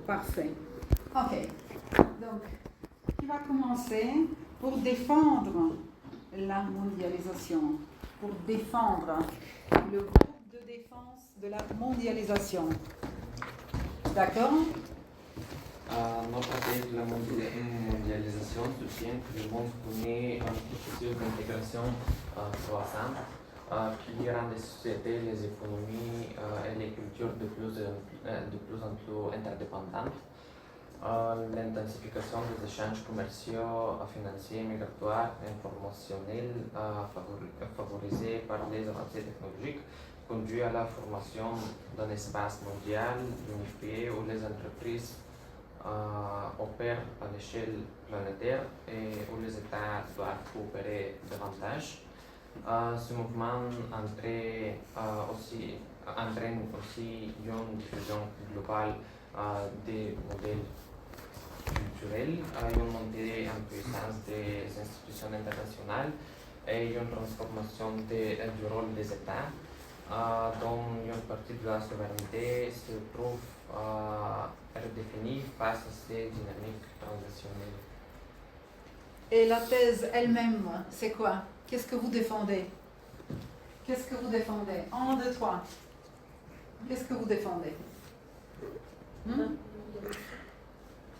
Parfait. Ok. Donc, qui va commencer pour défendre la mondialisation, pour défendre le groupe de défense de la mondialisation. D'accord? Notre thèse de la mondialisation soutient que le monde connaît un processus d'intégration croissante qui rend les sociétés, les économies et les cultures de plus en plus interdépendantes. L'intensification des échanges commerciaux, financiers, migratoires et informationnels favorisés par les avancées technologiques conduit à la formation d'un espace mondial unifié où les entreprises opèrent à l'échelle planétaire et où les États doivent coopérer davantage. Ce mouvement entraîne aussi une diffusion globale des modèles culturels, une montée en puissance des institutions internationales et une transformation du rôle des États, dont une partie de la souveraineté se trouve redéfinie face à ces dynamiques transitionnelles. Et la thèse elle-même, c'est quoi? Qu'est-ce que vous défendez? Qu'est-ce que vous défendez? 1, 2, 3. Qu'est-ce que vous défendez?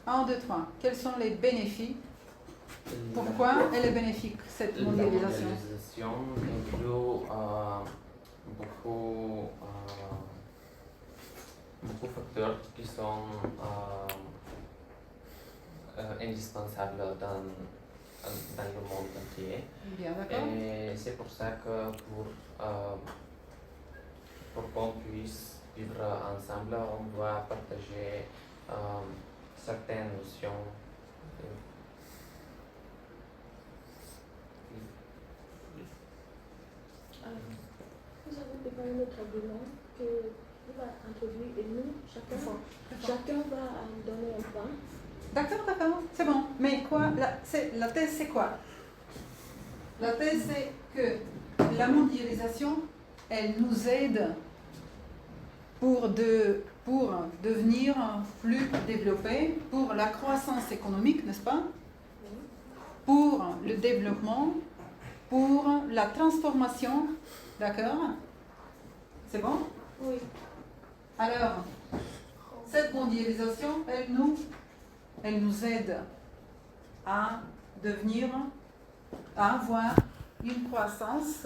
1, 2, 3. Quels sont les bénéfices? Pourquoi elle est bénéfique, cette mondialisation? La mondialisation inclut beaucoup de facteurs qui sont indispensables dans le monde entier. Bien, d'accord. Et c'est pour ça que pour qu'on puisse vivre ensemble, on doit partager certaines notions. Vous avez préparé notre argument que vous va introduire et nous, chacun va donner un point. D'accord, c'est bon. Mais quoi? La thèse, c'est quoi? La thèse, c'est que la mondialisation, elle nous aide pour devenir plus développés, pour la croissance économique, n'est-ce pas? Pour le développement, pour la transformation, d'accord? C'est bon? Oui. Alors, cette mondialisation, elle nous aide à avoir une croissance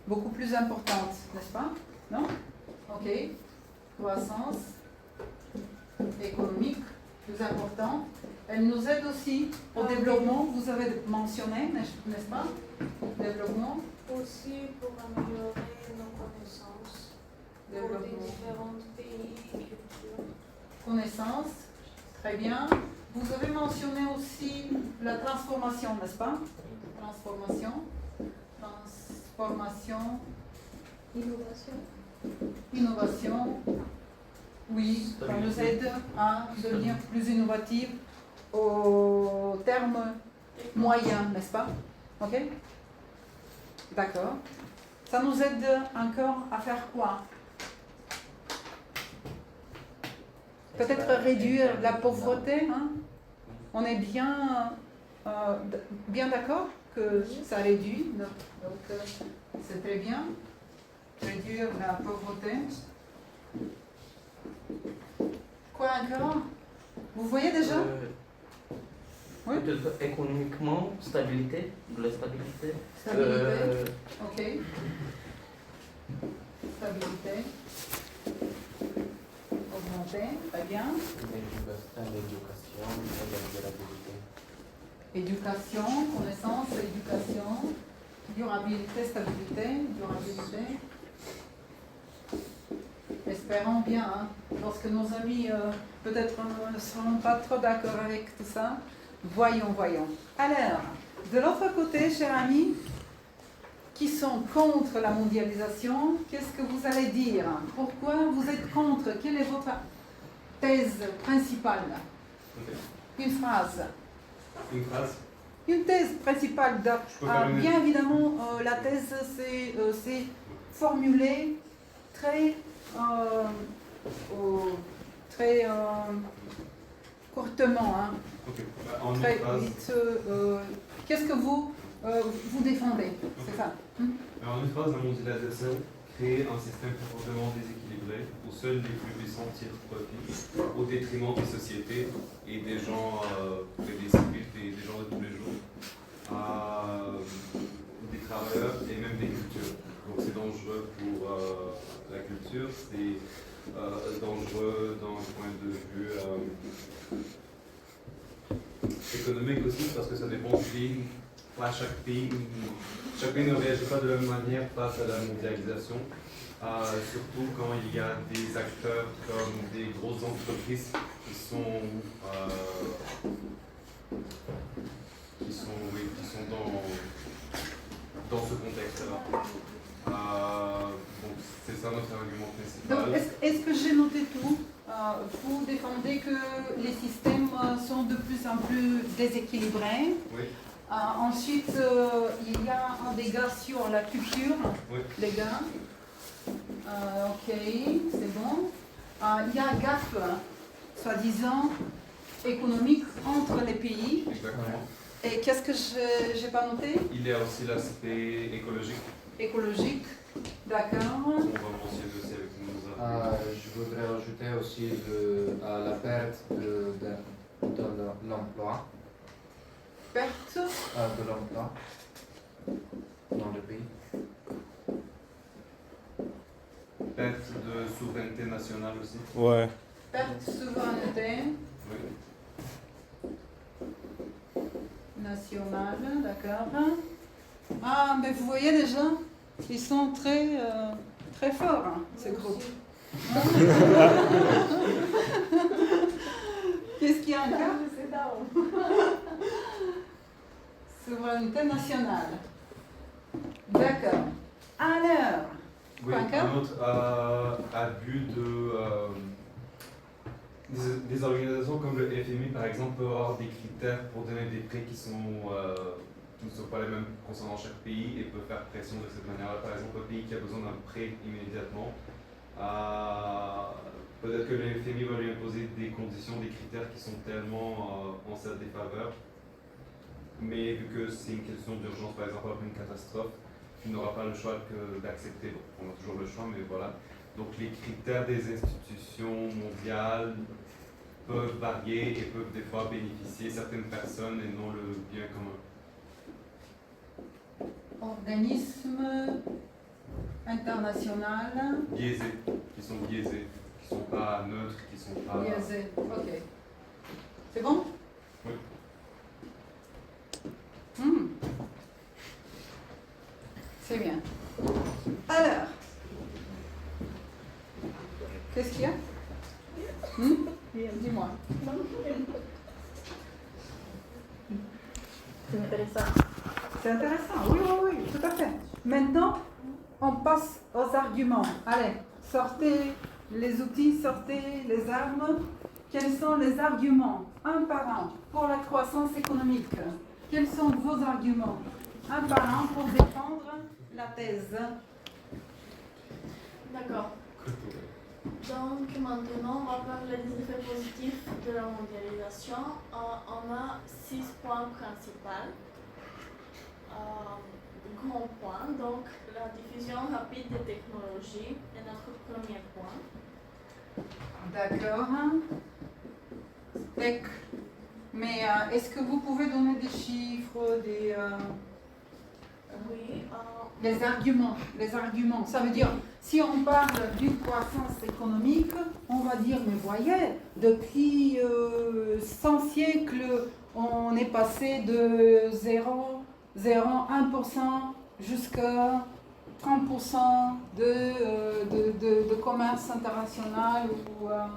beaucoup plus importante, n'est-ce pas? Non? Ok. Croissance économique plus importante. Elle nous aide aussi au développement, vous avez mentionné, n'est-ce pas? Développement. Aussi pour améliorer nos connaissances pour les différents pays et cultures. Connaissance, très bien. Vous avez mentionné aussi la transformation, n'est-ce pas? Transformation. Innovation. Oui, ça nous aide à devenir plus innovatifs au terme moyen, n'est-ce pas? Ok? D'accord. Ça nous aide encore à faire quoi? Peut-être réduire la pauvreté. Hein? On est bien d'accord que ça réduit. Donc c'est très bien. Réduire la pauvreté. Quoi encore? Vous voyez déjà? Oui. Économiquement, stabilité, de la stabilité. Stabilité. Ok. Stabilité. Augmenter, très bien. L'éducation et la durabilité. Éducation, connaissance, éducation, durabilité, stabilité, durabilité. Espérons bien, hein, lorsque nos amis peut-être ne seront pas trop d'accord avec tout ça. Voyons. Alors, de l'autre côté, chers amis, qui sont contre la mondialisation, qu'est-ce que vous allez dire? Pourquoi vous êtes contre? Quelle est votre thèse principale? Une phrase. Une thèse principale. Bien évidemment, la thèse, c'est formulé très courtement, hein, Ok. En une très phrase, vite. Qu'est-ce que vous défendez? C'est ça. en une phrase, la mondialisation crée un système profondément déséquilibré où seuls les plus puissants tirent profit au détriment des sociétés et des gens, des civils, des gens de tous les jours, des travailleurs et même des cultures. Donc c'est dangereux pour la culture, c'est dangereux d'un point de vue économique aussi parce que ça dépend du pays. Pas chaque pays ne réagit pas de la même manière face à la mondialisation, surtout quand il y a des acteurs comme des grosses entreprises qui sont dans ce contexte-là. Donc c'est ça notre argument principal. Donc, est-ce que j'ai noté tout? Vous défendez que les systèmes sont de plus en plus déséquilibrés. Oui. Ensuite, il y a un dégât sur la culture, Oui. les gars. Ok, c'est bon. Il y a un gap, soi-disant, économique entre les pays. Exactement. Et qu'est-ce que j'ai pas noté? Il y a aussi l'aspect écologique. Écologique, d'accord. On va mentionner aussi avec nos arguments. Je voudrais ajouter aussi la perte de l'emploi. Perte. De l'emploi dans le pays. Perte de souveraineté nationale aussi. Ouais. Perte de souveraineté Oui. nationale, d'accord. Ah, mais vous voyez déjà, ils sont très, très forts, hein, ces groupes. Qu'est-ce qu'il y a encore? Souveraineté nationale. D'accord. Alors, Oui, Quoi encore? un autre abus des organisations comme le FMI, par exemple, peuvent avoir des critères pour donner des prêts qui ne sont pas les mêmes concernant chaque pays et peut faire pression de cette manière-là. Par exemple, un pays qui a besoin d'un prêt immédiatement, peut-être que le FMI va lui imposer des conditions, des critères qui sont tellement en sa défaveur. Mais vu que c'est une question d'urgence, par exemple, après une catastrophe, il n'aura pas le choix que d'accepter. Bon, on a toujours le choix, mais voilà. Donc les critères des institutions mondiales peuvent varier et peuvent des fois bénéficier certaines personnes et non le bien commun. organisme international Biaisés, qui sont biaisés, qui ne sont pas neutres, qui ne sont pas... biaisé. Ok. C'est bon? Oui. C'est bien. Alors, qu'est-ce qu'il y a? Dis-moi. C'est intéressant. C'est intéressant, oui, oui, oui, tout à fait. Maintenant, on passe aux arguments. Allez, sortez les outils, sortez les armes. Quels sont les arguments, un par un, pour la croissance économique? Quels sont vos arguments, un par un, pour défendre la thèse? D'accord. Donc maintenant, on va parler des effets positifs de la mondialisation. On a 6 points principaux. Grand point, donc la diffusion rapide des technologies est notre premier point. D'accord. Mais est-ce que vous pouvez donner des chiffres, Oui. les arguments? Ça veut dire, si on parle d'une croissance économique, on va dire, mais voyez, depuis 100 siècles, on est passé de 0,1% jusqu'à 30% de commerce international ou quoi?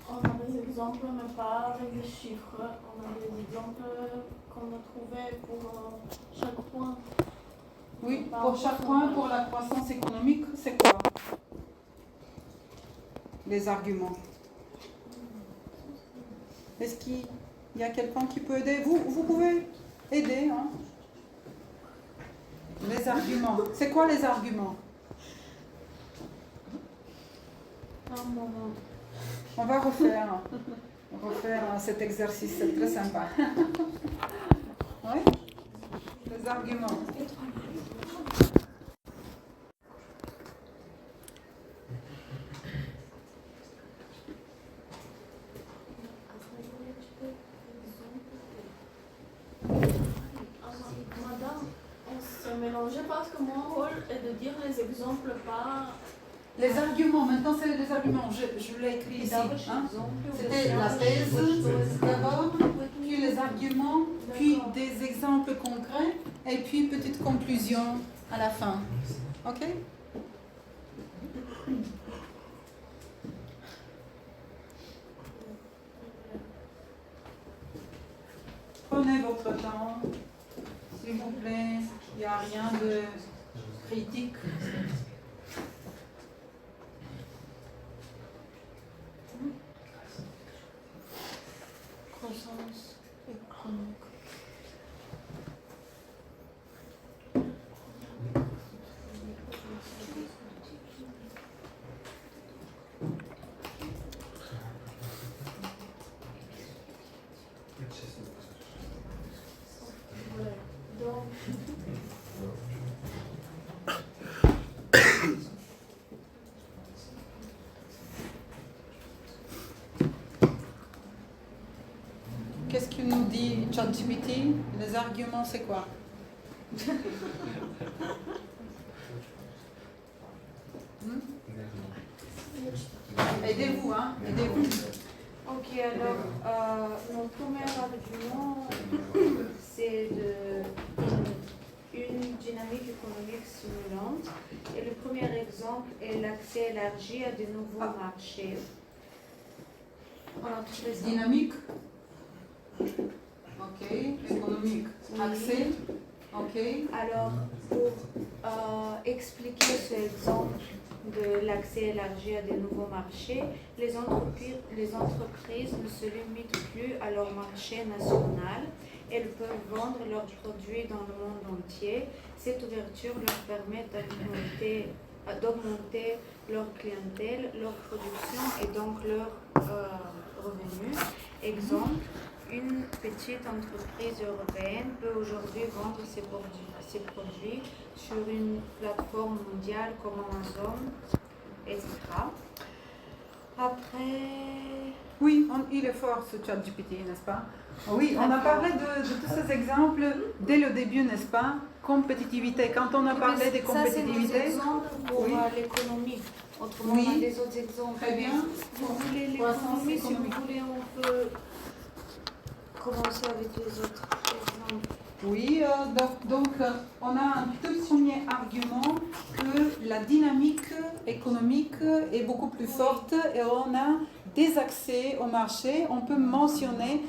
On a des exemples, mais pas avec des chiffres. On a des exemples qu'on a trouvés pour chaque point. Oui, pour chaque point, pour la croissance économique, c'est quoi les arguments? Est-ce qu'il y a quelqu'un qui peut aider? Vous pouvez aider, hein? Les arguments. C'est quoi les arguments? Un moment. On va refaire. refaire cet exercice, c'est très sympa. Oui? Les arguments. Madame, on s'est mélangé parce que mon rôle est de dire les exemples pas. Les arguments, maintenant c'est les arguments, je l'ai écrit ici. Hein? C'était la thèse d'abord, puis les arguments, puis des exemples concrets, et puis petite conclusion à la fin. Ok? Prenez votre temps, s'il vous plaît, il n'y a rien de critique. Croissance économique. Voilà. Donc, Qu'est-ce que nous dit ChatGPT? Les arguments, c'est quoi? Aidez-vous, hein? Aidez-vous. Ok, alors, mon premier argument, c'est une dynamique économique stimulante. Et le premier exemple est l'accès élargi à de nouveaux marchés. On a trouvé ça. Dynamique. Ok. Économique. Accès. Ok. Alors, pour expliquer cet exemple de l'accès élargi à de nouveaux marchés, les entreprises ne se limitent plus à leur marché national. Elles peuvent vendre leurs produits dans le monde entier. Cette ouverture leur permet d'augmenter leur clientèle, leur production et donc leurs revenus. Exemple, une petite entreprise européenne peut aujourd'hui vendre ses produits sur une plateforme mondiale comme Amazon, etc. Après... Oui, il est fort ce ChatGPT, n'est-ce pas? Oui, on a parlé de tous ces exemples dès le début, n'est-ce pas? Compétitivité. Quand on a parlé de compétitivité. Ça, c'est des exemples pour Oui. L'économie. Autrement, Oui. on a des autres exemples. Très bien. Vous voulez Croissance l'économie, si vous économique. voulez, on peut commencer avec les autres exemples. Oui, donc on a un tout premier argument que la dynamique économique est beaucoup plus forte et on a des accès au marché. On peut mentionner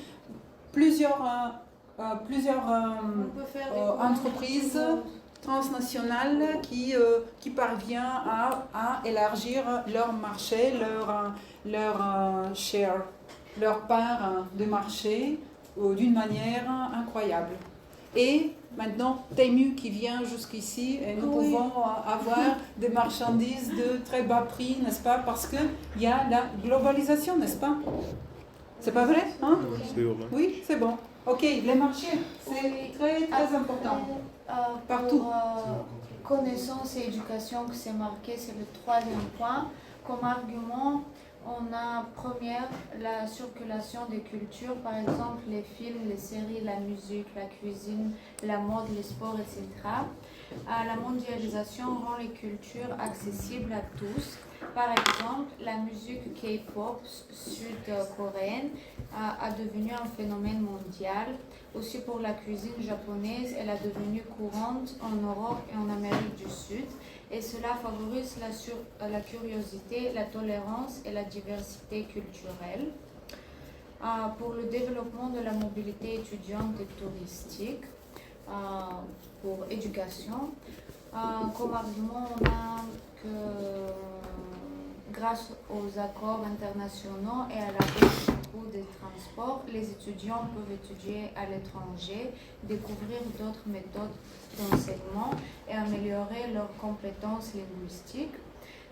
plusieurs On peut faire des entreprises transnationales qui parviennent à élargir leur marché, leur share, leur part de marché d'une manière incroyable. Et maintenant, Temu qui vient jusqu'ici et nous pouvons avoir des marchandises de très bas prix, n'est-ce pas? Parce qu'il y a la globalisation, n'est-ce pas? C'est pas vrai? Hein? Oui, c'est bon. Ok, les marchés, c'est très très important. Partout. Pour connaissance et éducation que c'est marqué, c'est le troisième point. Comme argument, on a première la circulation des cultures, par exemple les films, les séries, la musique, la cuisine, la mode, les sports, etc. La mondialisation rend les cultures accessibles à tous. Par exemple, la musique K-pop sud-coréenne a devenu un phénomène mondial. Aussi pour la cuisine japonaise, elle a devenu courante en Europe et en Amérique du Sud. Et cela favorise la curiosité, la tolérance et la diversité culturelle. Pour le développement de la mobilité étudiante et touristique, pour éducation, comme argument, on a que grâce aux accords internationaux et à la baisse du coût des transports, les étudiants peuvent étudier à l'étranger, découvrir d'autres méthodes d'enseignement et améliorer leurs compétences linguistiques.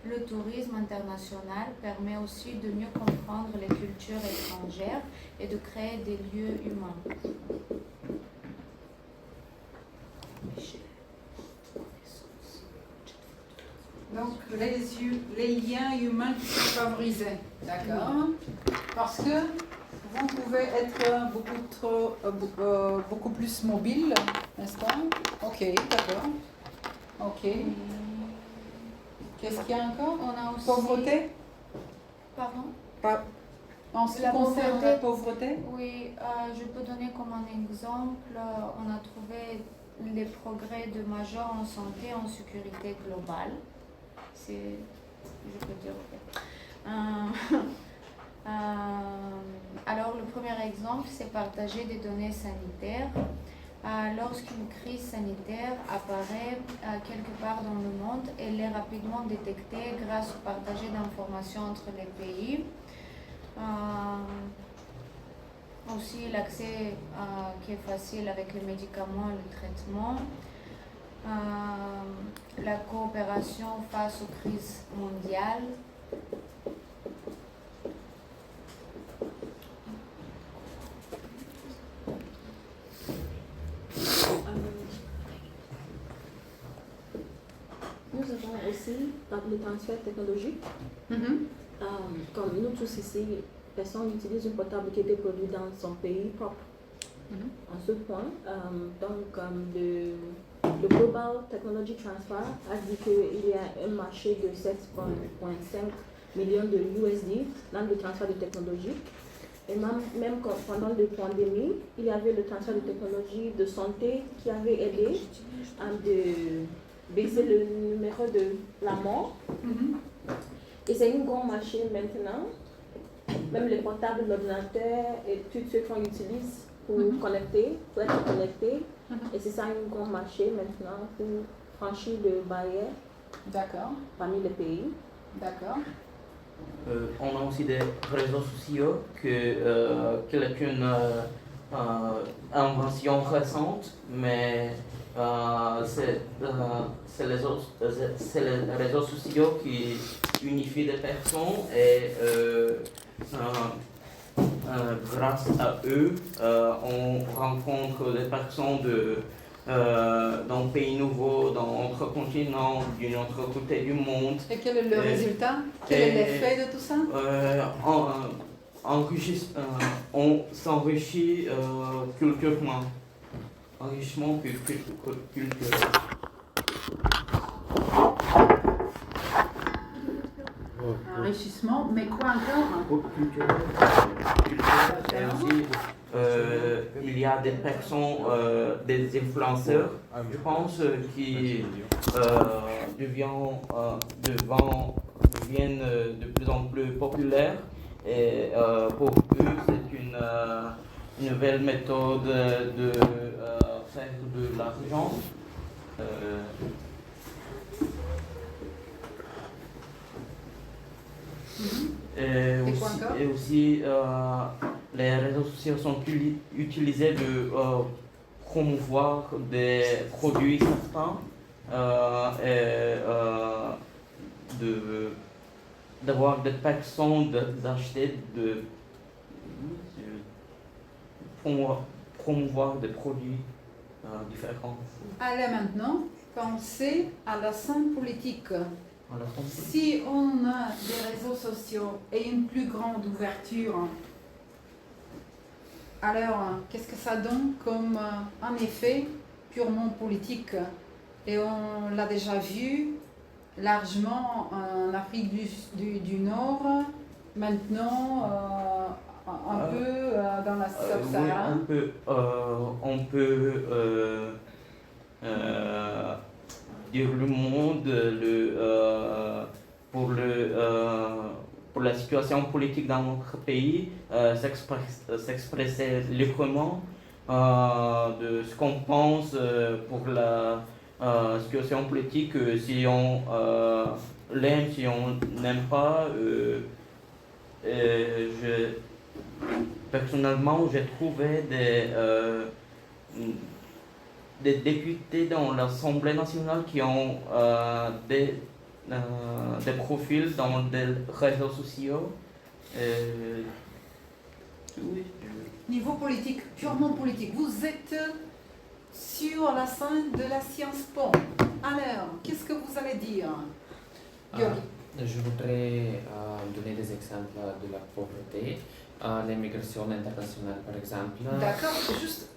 Le tourisme international permet aussi de mieux comprendre les cultures étrangères et de créer des lieux humains. Donc les liens humains qui sont favorisés, d'accord? Parce que vous pouvez être beaucoup plus mobile, n'est-ce pas? Ok, d'accord. Ok. Qu'est-ce qu'il y a encore? On a aussi... Pauvreté? Pardon? En ce qui La concerne pauvreté. la pauvreté? Oui, je peux donner comme un exemple. On a trouvé les progrès de majeur en santé et en sécurité globale. C'est, je peux dire. Alors, le premier exemple, c'est partager des données sanitaires. Lorsqu'une crise sanitaire apparaît quelque part dans le monde, elle est rapidement détectée grâce au partage d'informations entre les pays. Aussi l'accès qui est facile avec les médicaments et le traitement. La coopération face aux crises mondiales. Nous avons aussi le transfert technologique. Comme nous tous ici, personne utilise un portable qui était produit dans son pays propre. En ce point, le Global Technology Transfer a dit qu'il y a un marché de 7,5 millions de USD dans le transfert de technologie. Et même pendant la pandémie, il y avait le transfert de technologie de santé qui avait aidé à baisser le numéro de la mort. Et c'est un grand marché maintenant. Même les portables, l'ordinateur et tout ce qu'on utilise pour être connecté. Et c'est ça un grand marché maintenant pour franchir le barrière. D'accord. Parmi les pays. D'accord. On a aussi des réseaux sociaux qui est une invention récente, mais c'est les réseaux sociaux qui unifient des personnes et grâce à eux, on rencontre des personnes d'un pays nouveau, d'un autre continent, d'un autre côté du monde. Et quel est le résultat? Quel est l'effet de tout ça? On s'enrichit culturellement. Enrichissement culturel. Enrichissement, mais quoi encore? Culturel. Et aussi, il y a des personnes, des influenceurs, je pense, qui deviennent de plus en plus populaires. Et pour eux, c'est une nouvelle méthode de faire de l'argent. Et aussi, les réseaux sociaux sont utilisés de promouvoir des produits certains et d'avoir des personnes d'acheter, de promouvoir des produits différents. Allez maintenant penser à la scène politique. Si on a des réseaux sociaux et une plus grande ouverture, alors qu'est-ce que ça donne comme un effet purement politique? Et on l'a déjà vu largement en Afrique du Nord, maintenant un peu dans la Sub-Sahara. Oui, on peut dire le monde pour la situation politique dans notre pays, s'expresser librement de ce qu'on pense pour la situation politique, si on l'aime, si on n'aime pas. Personnellement, j'ai trouvé des députés dans l'Assemblée nationale qui ont des profils dans des réseaux sociaux. Oui. Niveau politique, purement politique, vous êtes sur la scène de la Sciences Po. Alors, qu'est-ce que vous allez dire, Yogi? Je voudrais donner des exemples de la pauvreté, l'immigration internationale par exemple. D'accord,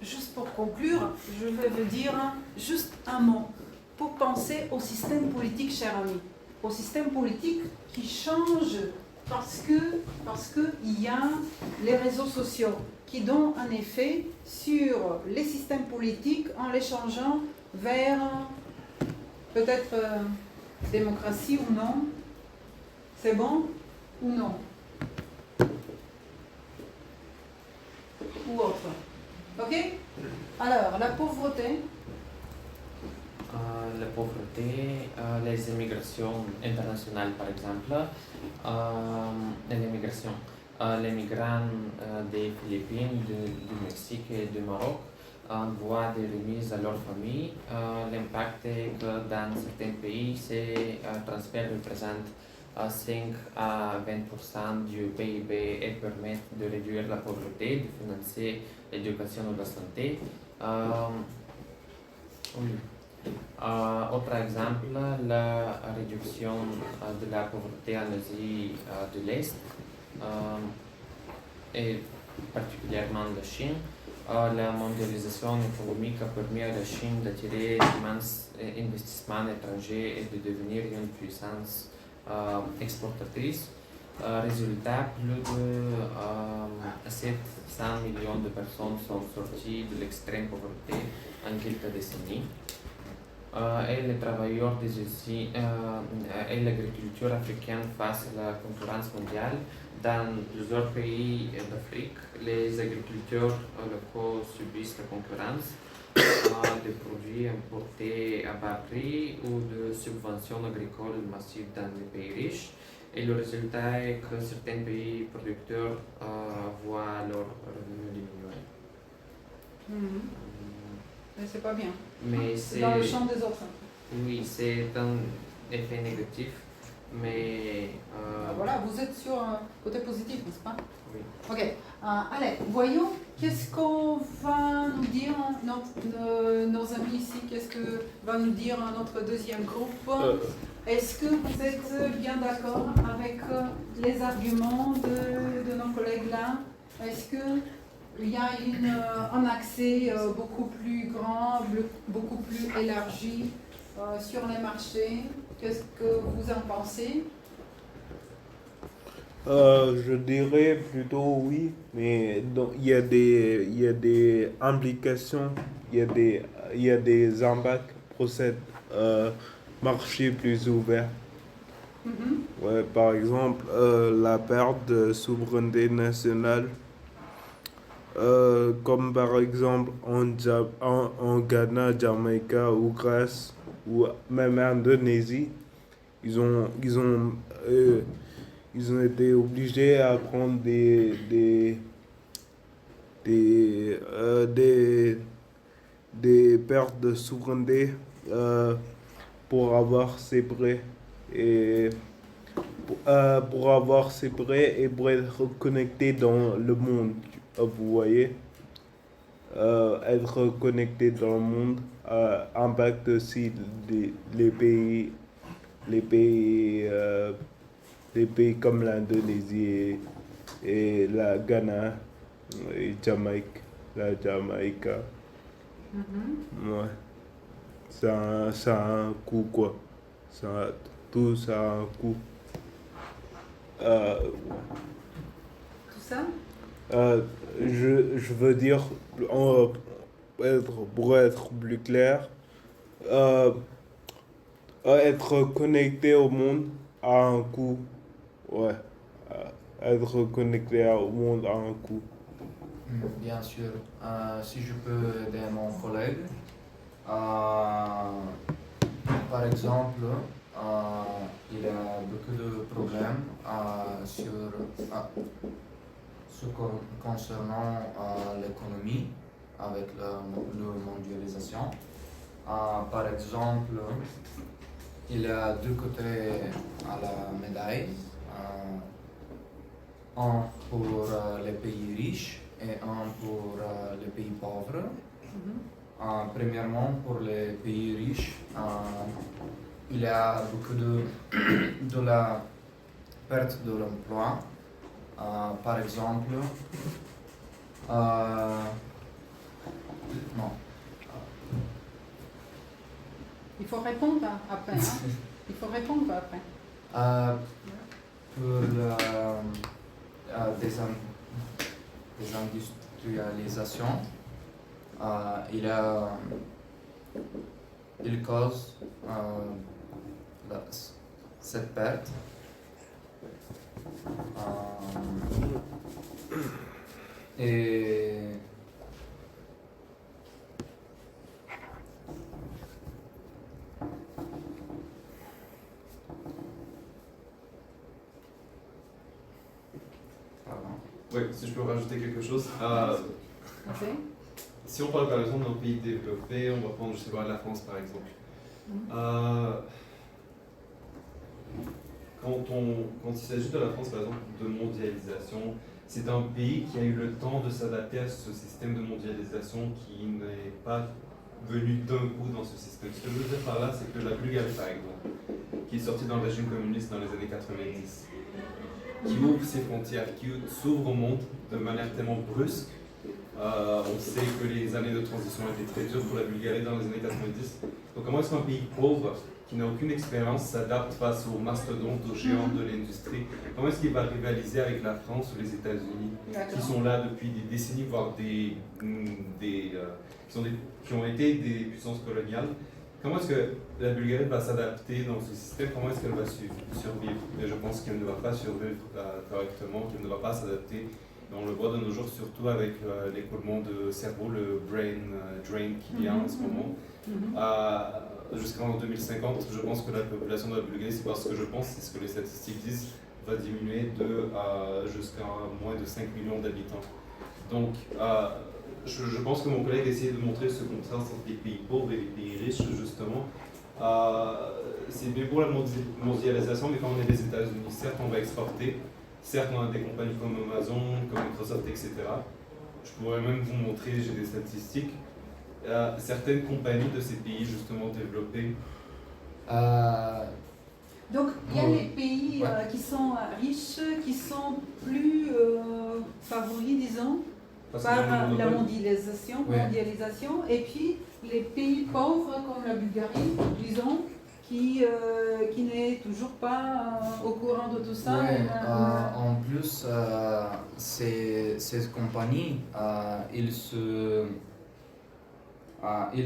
juste pour conclure, je vais vous dire juste un mot pour penser au système politique, cher ami. Au système politique qui change parce que il y a les réseaux sociaux qui donnent un effet sur les systèmes politiques en les changeant vers peut-être démocratie ou non. C'est bon ou non? Ou autre. Ok? Alors, la pauvreté. La pauvreté, les immigrations internationales par exemple, l'immigration, les migrants des Philippines, du Mexique et du Maroc envoient des remises à leur famille. L'impact est que dans certains pays, ces transferts représentent 5 à 20% du PIB et permettent de réduire la pauvreté, de financer l'éducation ou la santé. Oui. Autre exemple, la réduction de la pauvreté en Asie de l'Est et particulièrement la Chine. La mondialisation économique a permis à la Chine d'attirer d'immenses investissements étrangers et de devenir une puissance exportatrice. Résultat, plus de 700 millions de personnes sont sorties de l'extrême pauvreté en quelques décennies. Et les travailleurs des usines et l'agriculture africaine face à la concurrence mondiale. Dans plusieurs pays d'Afrique, les agriculteurs locaux subissent la concurrence de produits importés à bas prix ou de subventions agricoles massives dans les pays riches. Et le résultat est que certains pays producteurs voient leurs revenus diminuer. Mais c'est pas bien. Mais c'est dans le champ des autres. Oui, c'est un effet négatif, mais... Voilà, vous êtes sur un côté positif, n'est-ce pas? Oui. Ok. Allez, voyons, qu'est-ce qu'on va nous dire nos amis ici, qu'est-ce que va nous dire notre deuxième groupe? Est-ce que vous êtes bien d'accord avec les arguments de nos collègues là? Est-ce qu'il y a un accès beaucoup plus grand, beaucoup plus élargi sur les marchés? Qu'est-ce que vous en pensez? Je dirais plutôt oui, mais il y a des implications, il y a des impacts pour cette marché plus ouvert. Ouais, par exemple, la perte de souveraineté nationale, comme par exemple en Ghana, Jamaïque ou Grèce ou même Indonésie, ils ont été obligés à prendre des pertes de souveraineté pour avoir ces prêts et pour avoir ces prêts et pour être connecté dans le monde, vous voyez. Être connecté dans le monde impacte aussi les pays comme l'Indonésie et la Ghana et la Jamaïque. Ouais. Ça a un coût, quoi. Tout ça a un coût. Tout ça? Je veux dire, pour être plus clair, être connecté au monde a un coût. Ouais. Être connecté au monde a un coût. Bien sûr. Si je peux aider mon collègue, par exemple, il y a beaucoup de problèmes concernant l'économie avec la mondialisation. Par exemple, il y a deux côtés à la médaille. Un pour les pays riches et un pour les pays pauvres. Premièrement, pour les pays riches, il y a beaucoup de la perte de l'emploi. Par exemple, non. Il faut répondre après. Hein? Il faut répondre après. Pour désindustrialisation, il cause cette perte. Et Oui, si je peux rajouter quelque chose. Ok. Si on parle par exemple d'un pays développé, on va prendre, je sais pas, la France par exemple. Quand il s'agit de la France, par exemple, de mondialisation, c'est un pays qui a eu le temps de s'adapter à ce système de mondialisation qui n'est pas venu d'un coup dans ce système. Ce que je veux dire par là, c'est que la Bulgarie, par exemple, qui est sortie dans le régime communiste dans les années 90, qui ouvre ses frontières, qui s'ouvre au monde de manière tellement brusque. On sait que les années de transition étaient très dures pour la Bulgarie dans les années 90. Donc comment est-ce qu'un pays pauvre, qui n'a aucune expérience, s'adapte face aux mastodontes, aux géants de l'industrie? Comment est-ce qu'il va rivaliser avec la France ou les États-Unis, qui sont là depuis des décennies, voire qui ont été des puissances coloniales? Comment est-ce que la Bulgarie va s'adapter dans ce système? Comment est-ce qu'elle va survivre? Et je pense qu'elle ne va pas survivre correctement, qu'elle ne va pas s'adapter. On le voit de nos jours, surtout avec l'écoulement de cerveau, le brain drain qu'il y a en ce moment. Jusqu'en 2050, je pense que la population de la Bulgarie, c'est parce que je pense, c'est ce que les statistiques disent, va diminuer jusqu'à moins de 5 millions d'habitants. Donc, je pense que mon collègue essayait de montrer ce contraste entre les pays pauvres et les pays riches, justement. C'est bien pour la mondialisation, mais quand on est des États-Unis, certes, on va exporter. Certes, on a des compagnies comme Amazon, comme Microsoft, etc. Je pourrais même vous montrer, j'ai des statistiques. Certaines compagnies de ces pays, justement, développés. Donc, il y a les pays qui sont riches, qui sont plus favoris, disons, par la mondialisation, et puis les pays pauvres comme la Bulgarie, disons, qui n'est toujours pas au courant de tout ça. Oui, en plus, ces compagnies, ils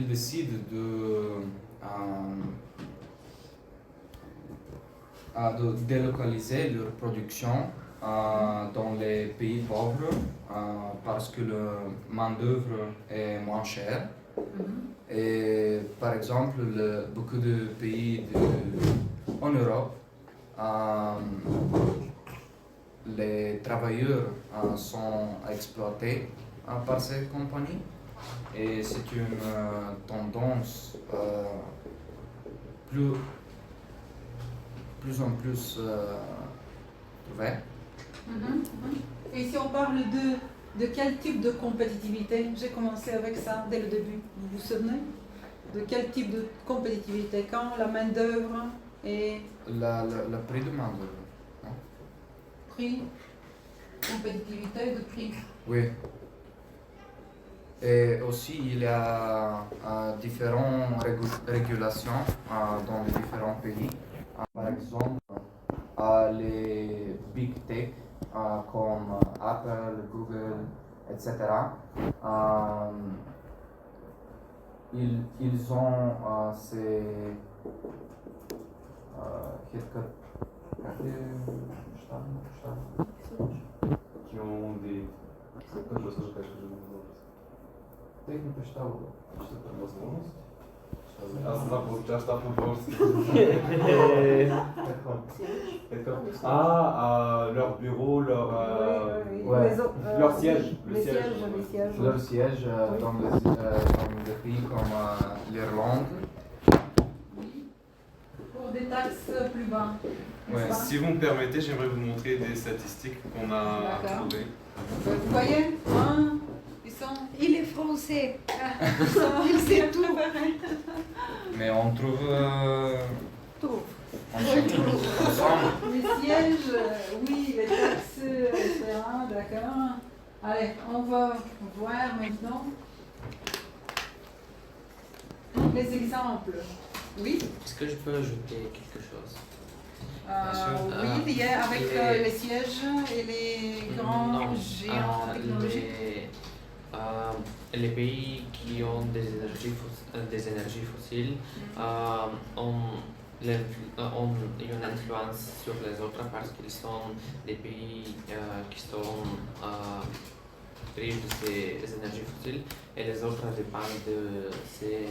décident de délocaliser leur production dans les pays pauvres parce que la main-d'œuvre est moins chère. Et par exemple, beaucoup de pays en Europe, les travailleurs sont exploités par ces compagnies. Et c'est une tendance plus en plus vraie. Et si on parle de quel type de compétitivité? J'ai commencé avec ça dès le début. Vous vous souvenez? De quel type de compétitivité? Quand la main-d'œuvre est. Le prix de main-d'œuvre. Prix, compétitivité de prix. Oui. Et aussi, il y a différentes régulations dans les différents pays. Par exemple, les big tech comme Apple, Google, etc. Ils ont ces qui ont des... leur bureau, leur siège. Leur siège dans des pays comme l'Irlande. pour des taxes plus bas. Ouais. Si vous me permettez, j'aimerais vous montrer des statistiques qu'on a D'accord. trouvées. Vous voyez, hein, ils sont... Il est français. Il sait tout. Mais on trouve Tout. ensemble. Les sièges, oui, les taxes, etc. D'accord. Allez, on va voir maintenant les exemples. Oui, Est-ce que je peux ajouter quelque chose? oui, lié avec les sièges et les grands Non, géants technologiques. les pays qui ont des énergies fossiles ont une influence sur les autres parce qu'ils sont des pays qui sont riches de ces énergies fossiles et les autres dépendent de ces...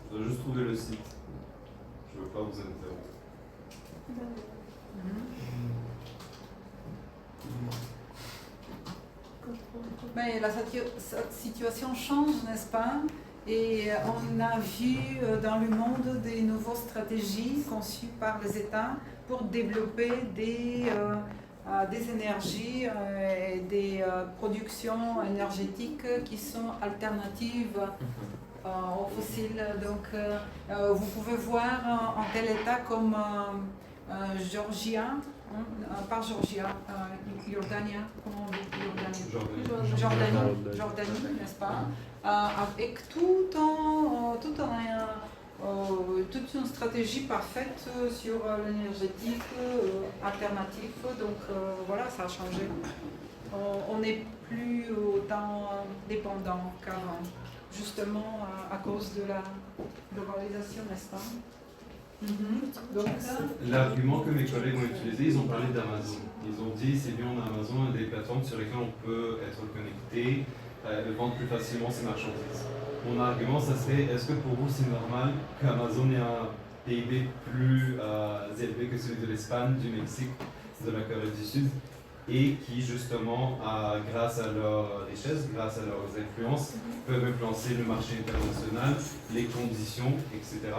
Je dois juste trouver le site. Je ne veux pas vous interrompre. Mais la situation change, n'est-ce pas? Et on a vu dans le monde des nouvelles stratégies conçues par les États pour développer des énergies et des productions énergétiques qui sont alternatives aux fossiles. Donc vous pouvez voir en tel état comme Georgia, pas Georgia, Jordanie, comment on dit Jordanie, n'est-ce pas? Avec toute une stratégie parfaite sur l'énergétique alternative. Donc voilà, ça a changé. On n'est plus autant dépendant qu'avant, justement à cause de la globalisation, n'est-ce pas? Donc, l'argument que mes collègues ont utilisé, ils ont parlé d'Amazon. Ils ont dit c'est bien, on a Amazon, des plateformes sur lesquelles on peut être connecté, vendre plus facilement ses marchandises. Mon argument, ça serait est-ce que pour vous c'est normal qu'Amazon ait un PIB plus élevé que celui de l'Espagne, du Mexique, de la Corée du Sud, et qui justement, grâce à leur richesse, grâce à leurs influences, peuvent influencer le marché international, les conditions, etc.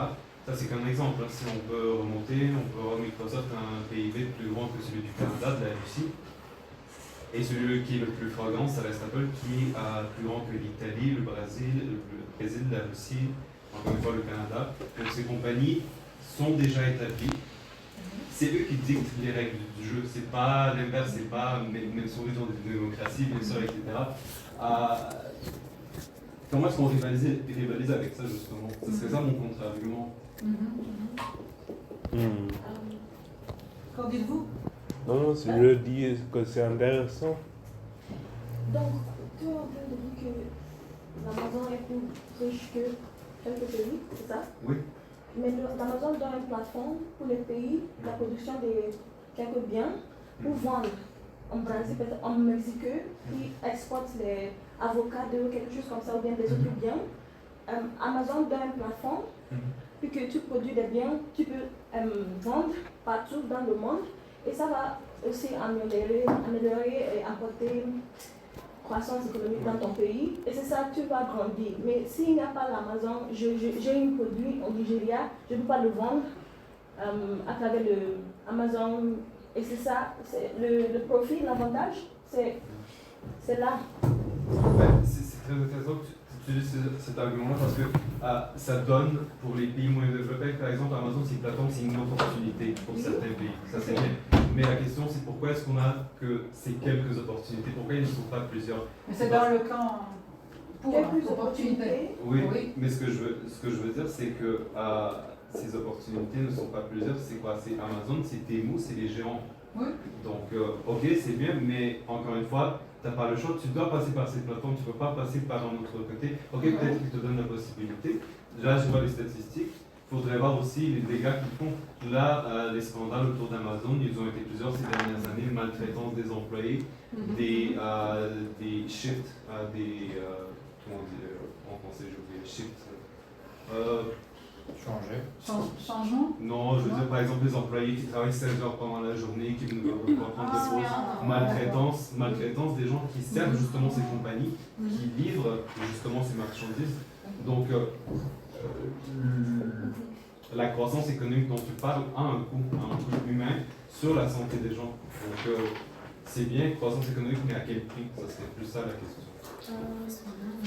Ça, c'est qu'un exemple. Si on peut remonter, on peut voir Microsoft a un PIB plus grand que celui du Canada, de la Russie. Et celui qui est le plus flagrant, ça reste Apple, qui est plus grand que l'Italie, le Brésil, la Russie, encore une fois le Canada. Donc ces compagnies sont déjà établies. C'est eux qui dictent les règles du jeu. C'est pas l'inverse, c'est pas, même si on est dans des démocraties, bien sûr, etc. Comment est-ce qu'on rivalise avec ça, justement? Ce serait ça mon contre-argument. Qu'en dites-vous? Non, je dis que c'est intéressant. Donc, tu es en train de dire que l'Amazon est plus riche que quelques pays, c'est ça? Oui. Mais l'Amazon donne une plateforme pour les pays, la production de quelques biens, pour vendre. En Brésil, peut-être en Mexique, qui exportent les avocados, quelque chose comme ça, ou bien des autres biens. Amazon donne une plateforme, puis que tu produis des biens, tu peux vendre partout dans le monde. Et ça va aussi améliorer et apporter croissance économique dans ton pays. Et c'est ça, tu vas grandir. Mais s'il n'y a pas l'Amazon, j'ai un produit au Nigeria, je ne peux pas le vendre à travers le Amazon. Et c'est ça, c'est le profit, l'avantage, c'est là. C'est très intéressant que tu utilises cet argument-là parce que ça donne pour les pays moins développés, par exemple, Amazon, c'est une plateforme, c'est une opportunité pour certains pays. Ça, c'est bien. Mais la question, c'est pourquoi est-ce qu'on a que ces quelques opportunités? Pourquoi ils ne sont pas plusieurs? Mais c'est dans le camp pour opportunités. Oui, mais ce que je veux dire, c'est que ces opportunités ne sont pas plusieurs. C'est quoi? C'est Amazon, c'est Temu, c'est les géants. Oui. Donc, ok, c'est bien, mais encore une fois, tu n'as pas le choix. Tu dois passer par ces plateformes, tu ne peux pas passer par un autre côté. Ok, peut-être qu'ils te donnent la possibilité. Là, je vois les statistiques. Il faudrait voir aussi les dégâts qu'ils font. Là, les scandales autour d'Amazon, ils ont été plusieurs ces dernières années, maltraitance des employés, des shifts, comment on dit en français, j'ai oublié, shifts. changer. Changement? Non, je veux dire par exemple les employés qui travaillent 16 heures pendant la journée, qui ne peuvent pas prendre de pause. Maltraitance des gens qui servent justement ces compagnies, qui livrent justement ces marchandises. Donc la croissance économique dont tu parles a un coût humain sur la santé des gens. Donc c'est bien croissance économique, mais à quel prix? Ça serait plus ça la question.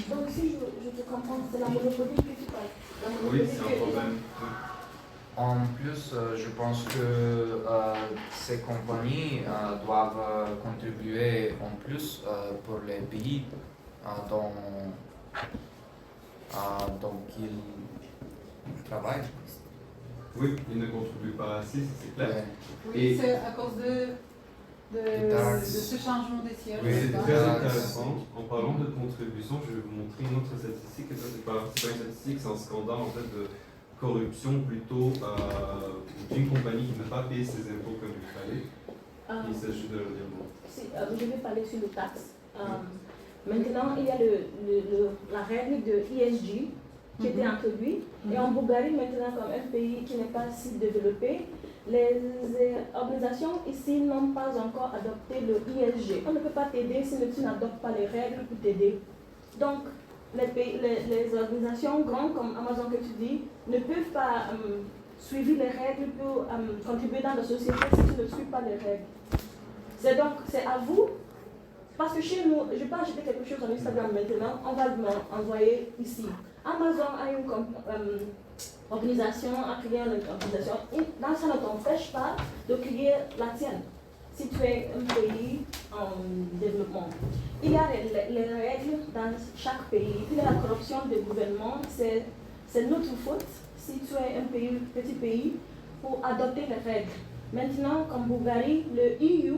Donc si je te comprends, c'est la monopolie que tu parles. Oui, c'est un problème. En plus, je pense que ces compagnies doivent contribuer en plus pour les pays dont ils travaillent. Oui, ils ne contribuent pas assez, c'est clair. Ouais. Oui, c'est à cause de ce changement des sièges. Oui, C'est très intéressant. En parlant de contribution, je vais vous montrer une autre statistique. Et ça, c'est pas une statistique, c'est un scandale en fait de corruption plutôt d'une compagnie qui n'a pas payé ses impôts comme il fallait. Il s'agit de le dire. Je vais parler sur les taxes. Maintenant, il y a la règle de ESG qui était introduite. Et en Bulgarie, maintenant, comme un pays qui n'est pas si développé, les organisations ici n'ont pas encore adopté le ESG. On ne peut pas t'aider si tu n'adoptes pas les règles pour t'aider. Donc, les organisations grandes comme Amazon que tu dis ne peuvent pas suivre les règles pour contribuer dans la société si tu ne suis pas les règles. C'est à vous, parce que chez nous, je peux acheter quelque chose en Instagram maintenant, on va m'envoyer ici. Amazon a une organisation, a créé une organisation. Ça ne t'empêche pas de créer la tienne si tu es un pays en développement. Il y a les règles dans chaque pays. Il y a la corruption du gouvernement, c'est notre faute si tu es un petit pays pour adopter les règles. Maintenant, comme Bulgarie, le EU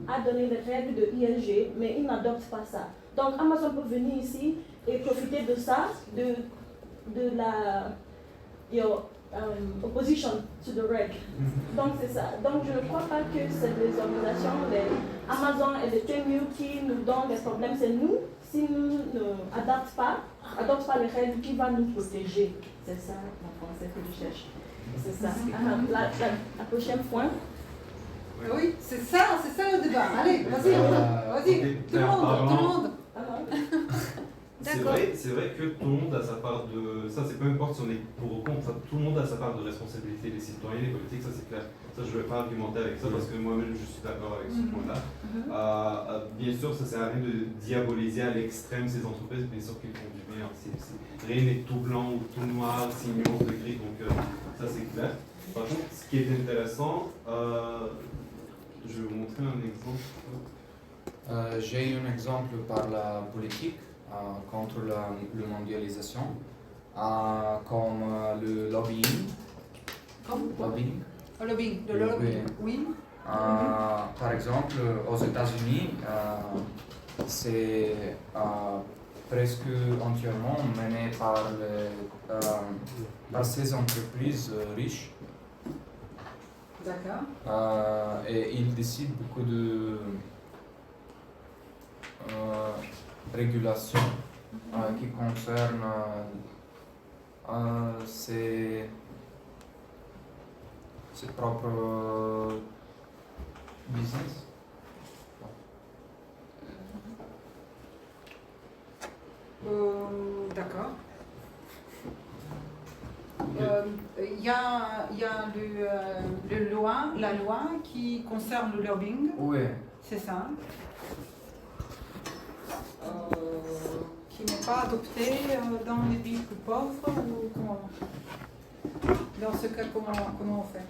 a donné les règles de ISG, mais il n'adopte pas ça. Donc Amazon peut venir ici et profiter de ça, de la opposition to the reg. Donc c'est ça. Donc je ne crois pas que c'est les organisations, les Amazon et les Temu qui nous donnent des problèmes. C'est nous, si nous n'adoptons pas les règles qui vont nous protéger. C'est ça en français que je cherche. C'est ça. La prochaine point. Oui, c'est ça le débat. Allez, vas-y, tout le monde. C'est vrai que tout le monde a sa part de... Ça, c'est peu importe si on est pour ou contre, tout le monde a sa part de responsabilité, les citoyens, les politiques, ça c'est clair. Ça, je ne vais pas argumenter avec ça parce que moi-même, je suis d'accord avec ce point-là. Bien sûr, ça ne sert à rien de diaboliser à l'extrême ces entreprises, bien sûr qu'ils font du bien. Rien n'est tout blanc ou tout noir, c'est une nuance de gris, donc ça c'est clair. Par contre, ce qui est intéressant, je vais vous montrer un exemple. J'ai un exemple par la politique contre la mondialisation, comme le lobbying. Lobbying. Lobbying, de lobbying, oui. Par exemple, aux États-Unis, c'est presque entièrement mené par ces entreprises riches. D'accord. Et ils décident beaucoup de régulations qui concernent ses propres business. D'accord. Il y a la loi qui concerne le lobbying. Oui. C'est ça. Qui n'est pas adoptée dans les pays plus pauvres ou comment? Dans ce cas, comment on fait?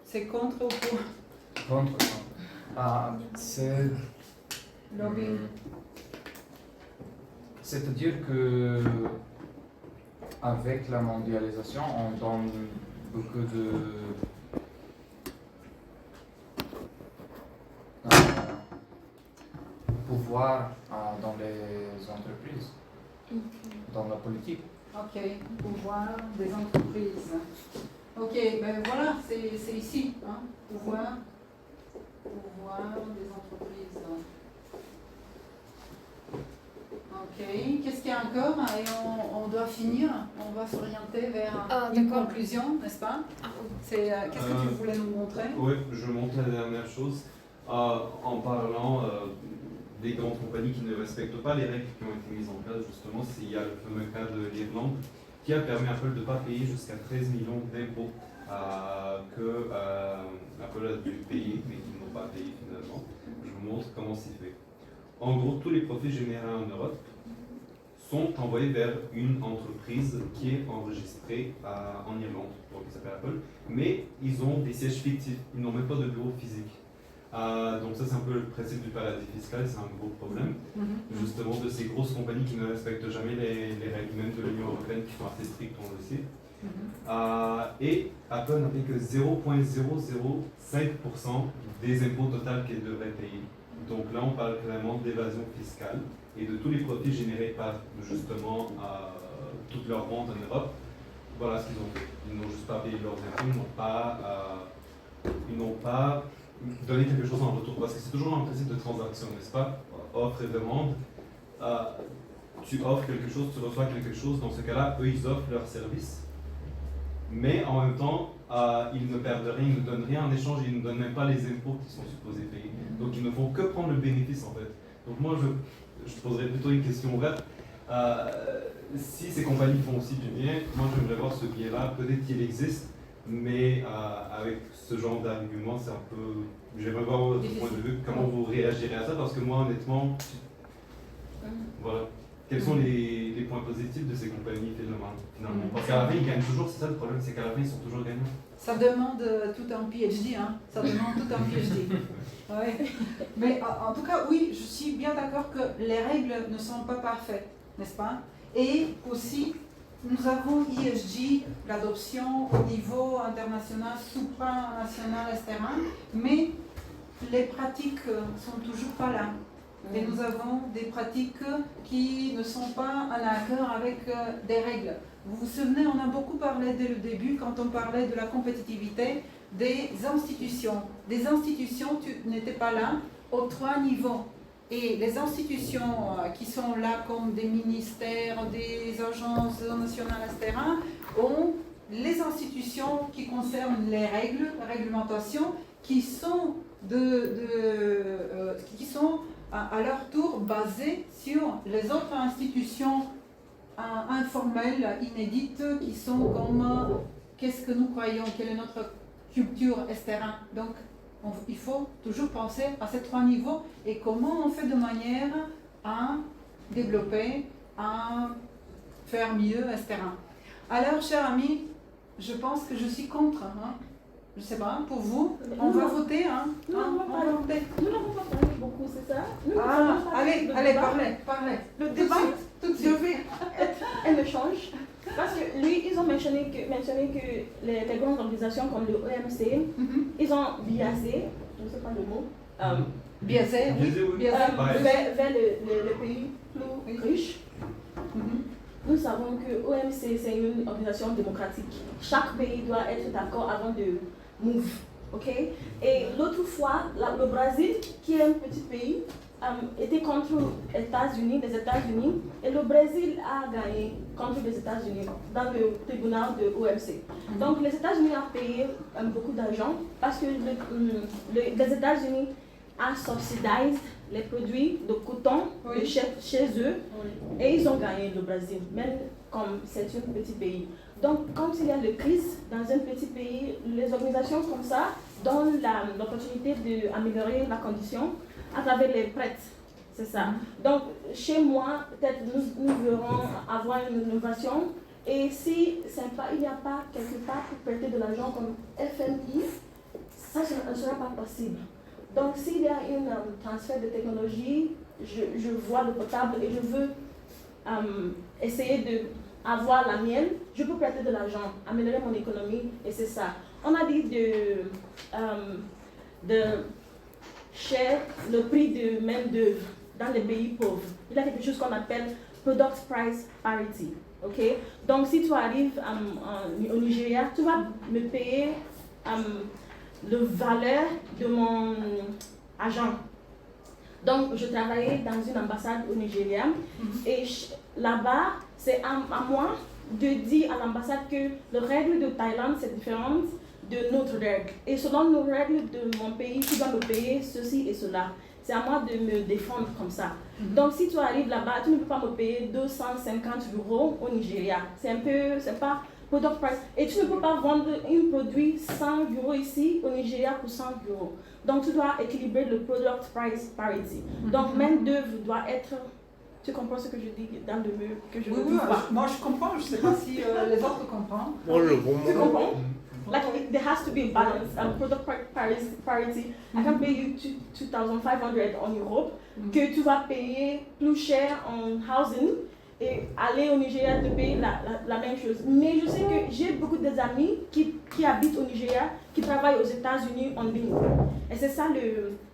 C'est contre ou pour? Contre. C'est lobbying. C'est-à-dire que avec la mondialisation, on donne beaucoup de pouvoir dans les entreprises, dans la politique. Ok, pouvoir des entreprises. Ok, ben voilà, c'est ici, hein, pouvoir des entreprises. Ok, qu'est-ce qu'il y a encore? Et on doit finir, on va s'orienter vers une d'accord. conclusion, n'est-ce pas? Qu'est-ce que tu voulais nous montrer? Oui, je montre la dernière chose en parlant des grandes compagnies qui ne respectent pas les règles qui ont été mises en place. Justement, il y a le fameux cas de l'Irlande qui a permis à Apple de ne pas payer jusqu'à 13 millions d'impôts que Apple a dû payer, mais qu'ils n'ont pas payé finalement. Je vous montre comment c'est fait. En gros, tous les profits générés en Europe sont envoyés vers une entreprise qui est enregistrée en Irlande, donc qui s'appelle Apple, mais ils ont des sièges fictifs, ils n'ont même pas de bureau physique. Donc ça c'est un peu le principe du paradis fiscal, c'est un gros problème, justement de ces grosses compagnies qui ne respectent jamais les règles même de l'Union européenne qui sont assez strictes, on le sait. Et Apple n'a fait que 0,005% des impôts totaux qu'elle devrait payer. Donc là on parle vraiment d'évasion fiscale et de tous les profits générés par justement toutes leurs ventes en Europe. Voilà ce qu'ils ont fait. Ils n'ont juste pas payé leurs impôts, ils n'ont pas donné quelque chose en retour. Parce que c'est toujours un principe de transaction, n'est-ce pas? Offre et demande. Tu offres quelque chose, tu reçois quelque chose. Dans ce cas-là, eux, ils offrent leur service. Mais en même temps, ils ne perdent rien, ils ne donnent rien en échange, ils ne donnent même pas les impôts qu'ils sont supposés payer. Donc ils ne font que prendre le bénéfice en fait. Donc moi, je poserais plutôt une question ouverte. Si ces compagnies font aussi du bien, moi j'aimerais voir ce biais-là, peut-être qu'il existe, mais avec ce genre d'argument, c'est un peu... J'aimerais voir votre point de vue, comment vous réagirez à ça, parce que moi honnêtement, voilà. Quels sont les points positifs de ces compagnies finalement? Parce qu'à la fin, ils gagnent toujours, c'est ça le problème, c'est qu'à la fin, ils sont toujours gagnants. Ça demande tout un PhD, hein. Ça demande tout un PhD. Ouais. Mais en tout cas, oui, je suis bien d'accord que les règles ne sont pas parfaites, n'est-ce pas? Et aussi, nous avons ESG, l'adoption au niveau international, supranational, etc. Mais les pratiques sont toujours pas là. Et nous avons des pratiques qui ne sont pas en accord avec des règles. Vous vous souvenez, on a beaucoup parlé dès le début, quand on parlait de la compétitivité, des institutions. Des institutions, tu n'étais pas là, aux 3 niveaux. Et les institutions qui sont là, comme des ministères, des agences nationales, etc., ont les institutions qui concernent les règles, la réglementation, qui sont à leur tour basées sur les autres institutions informelles, inédites, qui sont comme qu'est-ce que nous croyons, quelle est notre culture, etc. Donc, il faut toujours penser à ces 3 niveaux et comment on fait de manière à développer, à faire mieux, etc. Alors, chers amis, je pense que je suis contre. Je ne sais pas, pour vous, on va voter. Nous n'avons pas parlé beaucoup, c'est ça? Allez, parlez. Le débat, tout de suite. je vais elle me change. Parce que lui, ils ont mentionné que les grandes organisations comme le OMC, ils ont biaisé, je ne sais pas le mot, biaisé, vers le pays plus riche. Nous savons que l'OMC, c'est une organisation démocratique. Chaque pays doit être d'accord avant de move. Okay? Et l'autre fois, le Brésil, qui est un petit pays, était contre les États-Unis, et le Brésil a gagné contre les États-Unis dans le tribunal de l'OMC. Donc les États-Unis ont payé beaucoup d'argent parce que les États-Unis ont subsidisé les produits de coton de chez eux et ils ont gagné le Brésil, même comme c'est un petit pays. Donc quand il y a une crise dans un petit pays, les organisations comme ça donnent l'opportunité d'améliorer la condition à travers les prêts. C'est ça. Donc chez moi, peut-être nous verrons avoir une innovation et si il n'y a pas quelque part pour prêter de l'argent comme FMI, ça ne sera pas possible. Donc s'il y a un transfert de technologie, je vois le potable et je veux essayer d'avoir la mienne, je peux prêter de l'argent, améliorer mon économie et c'est ça. On a dit de cher le prix de main-d'œuvre dans les pays pauvres. Il y a quelque chose qu'on appelle Product Price Parity. Okay? Donc si tu arrives au Nigeria, tu vas me payer la valeur de mon agent. Donc, je travaillais dans une ambassade au Nigeria et là-bas, c'est à moi de dire à l'ambassade que les règles de Thaïlande, c'est différent de notre règle. Et selon nos règles de mon pays, tu dois me payer ceci et cela. C'est à moi de me défendre comme ça. Donc, si tu arrives là-bas, tu ne peux pas me payer 250 € au Nigeria. C'est pas product price. Et tu ne peux pas vendre un produit 100 € ici au Nigeria pour 100 €. Donc, tu dois équilibrer le product price parity. Donc, main d'œuvre doit être. Tu comprends ce que je dis dans le mur que je ne dis pas? Moi je comprends, je ne sais pas si les autres comprennent. Moi, je comprends. Tu comprends? Like, there has to be a balance, product parity. I can pay you 2,500 en Europe, que tu vas payer plus cher en housing, et aller au Nigeria te payer la même chose. Mais je sais que j'ai beaucoup d'amis qui habitent au Nigeria, qui travaillent aux États-Unis en ligne. Et c'est ça,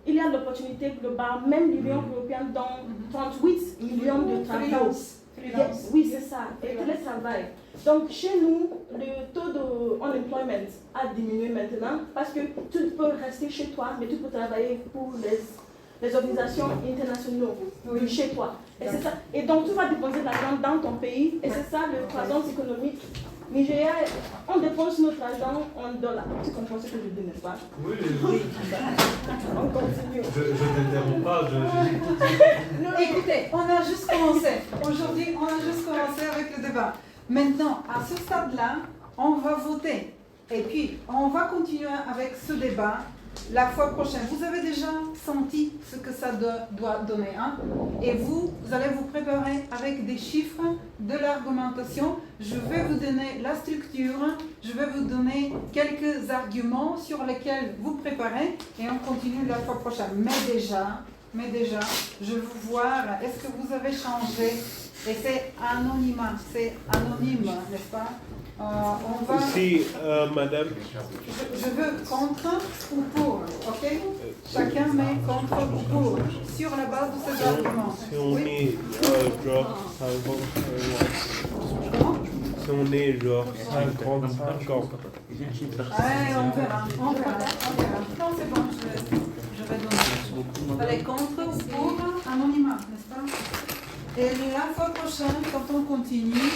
il y a l'opportunité globale, même l'Union européenne dans 38 millions de travailleurs. Oui, c'est ça, et télétravail. Donc chez nous, le taux d'unemployment a diminué maintenant parce que tu peux rester chez toi, mais tu peux travailler pour les organisations internationales chez toi. Et c'est ça. Et donc tu vas dépenser de l'argent dans ton pays, et c'est ça le croissance économique. Nigeria, on dépense notre argent en dollars. Tu comprends ce que je dis, n'est-ce pas? Oui. On continue. Je t'interromps pas, Écoutez, on a juste commencé. Aujourd'hui, on a juste commencé avec le débat. Maintenant, à ce stade-là, on va voter. Et puis, on va continuer avec ce débat la fois prochaine. Vous avez déjà senti ce que ça doit donner. Hein? Et vous allez vous préparer avec des chiffres, de l'argumentation. Je vais vous donner la structure. Je vais vous donner quelques arguments sur lesquels vous préparez. Et on continue la fois prochaine. Mais déjà, je veux voir, est-ce que vous avez changé? Et c'est anonymat, c'est anonyme, n'est-ce pas? On va... Si, madame. Je veux contre ou pour, ok? Chacun met contre ou pour, sur la base de ces arguments. Si on est genre 50, si on est genre 55 ans. Allez, on verra. Non, c'est bon, je vais donner. Allez, contre ou pour, anonymat, n'est-ce pas? Et la fois prochaine, quand on continue,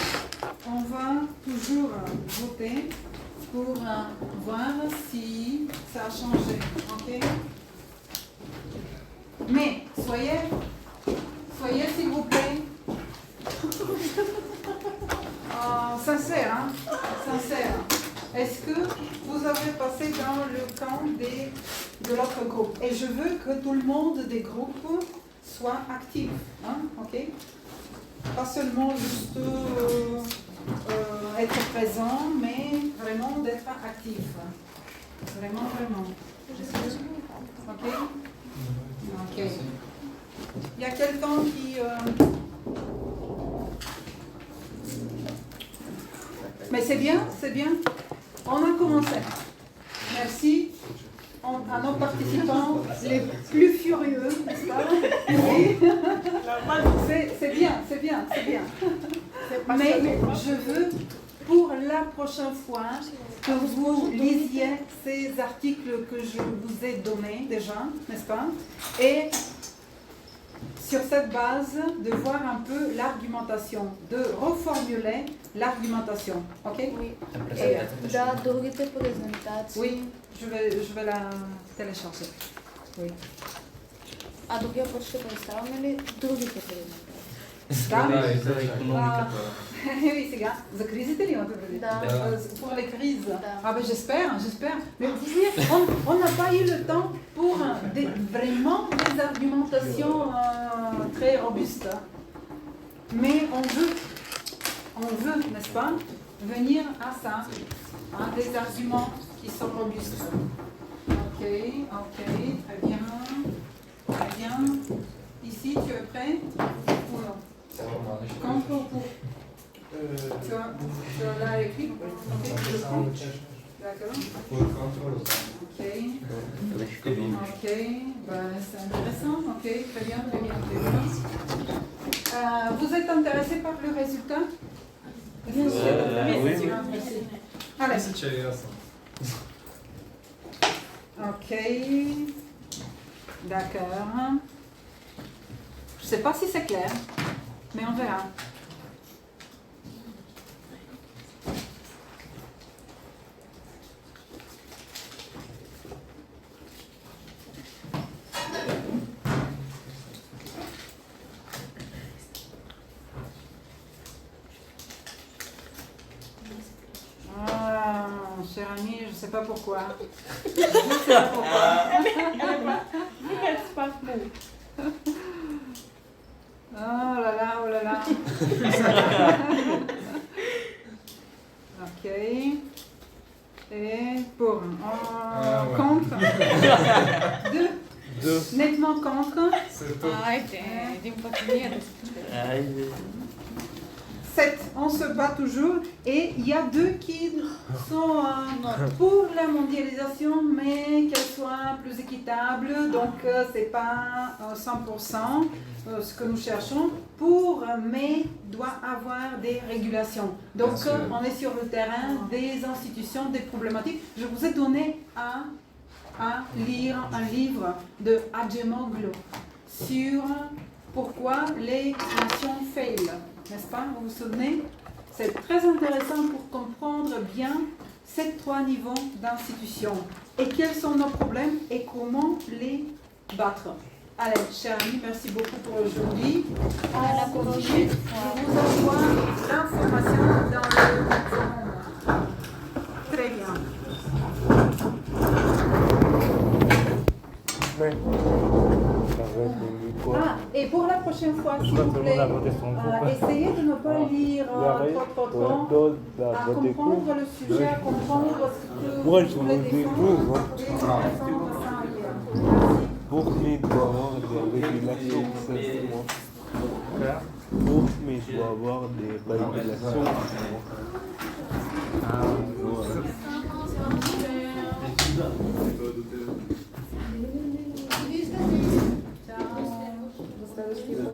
on va toujours voter pour voir si ça a changé, ok? Mais soyez s'il vous plaît, sincère, hein? Sincère. Est-ce que vous avez passé dans le camp de l'autre groupe? Et je veux que tout le monde des groupes soit actif, hein? Ok? Pas seulement juste être présent, mais vraiment d'être actif. Vraiment. Ok? Ok. Il y a quelqu'un qui... Mais c'est bien. On a commencé. Merci à nos participants les plus furieux, n'est-ce pas? Oui. C'est bien. Mais je veux, pour la prochaine fois, que vous lisiez ces articles que je vous ai donnés déjà, n'est-ce pas? Et sur cette base, de voir un peu l'argumentation, de reformuler l'argumentation. Ok? Oui. Da, другите презентации. Oui, je vais la télécharger. Oui. А другия път ще представяме ли другите презентации? Oui, сега. За кризите ли имате предвид? Да. Pour les crises. Да. Ah ben j'espère. Mais vous voyez, on n'a pas eu le temps pour vraiment des argumentations très robustes. Mais on veut, n'est-ce pas, venir à ça, hein, des arguments qui sont robustes. Ok, très bien. Ici, tu es prêt ou non? Contre ou pour? Tu l'as écrit? D'accord. Ok, ben, c'est intéressant. Ok, très bien. Vous êtes intéressé par le résultat? Bien sûr. Merci. Allez. Ok. D'accord. sais pas si c'est clair, mais on verra. Ah, cher ami, je ne sais pas pourquoi. Je ne sais pas pourquoi. Oh là là, oh là là. Ok. Et pour. Contre. Deux. Nettement contre. Ai, din păcălie. 7. On se bat toujours. Et il y a 2 qui sont pour la mondialisation, mais qu'elle soit plus équitable. Donc, c'est pas 100% ce que nous cherchons. Pour, mais doit avoir des régulations. Donc, on est sur le terrain des institutions, des problématiques. Je vous ai donné à lire un livre de Acemoglu sur pourquoi les nations fail, n'est-ce pas? Vous vous souvenez? C'est très intéressant pour comprendre bien ces 3 niveaux d'institutions et quels sont nos problèmes et comment les battre. Allez, chers amis, merci beaucoup pour aujourd'hui. On continue. Je vous envoie l'information dans le forum. Très bien. Ah, et pour la prochaine fois, s'il vous plaît, essayez de ne pas lire trop, à comprendre le sujet, à comprendre ce que vous voulez défendre. Pour mais il doit avoir des régulations. Pour mais il doit avoir des régulations. C'est un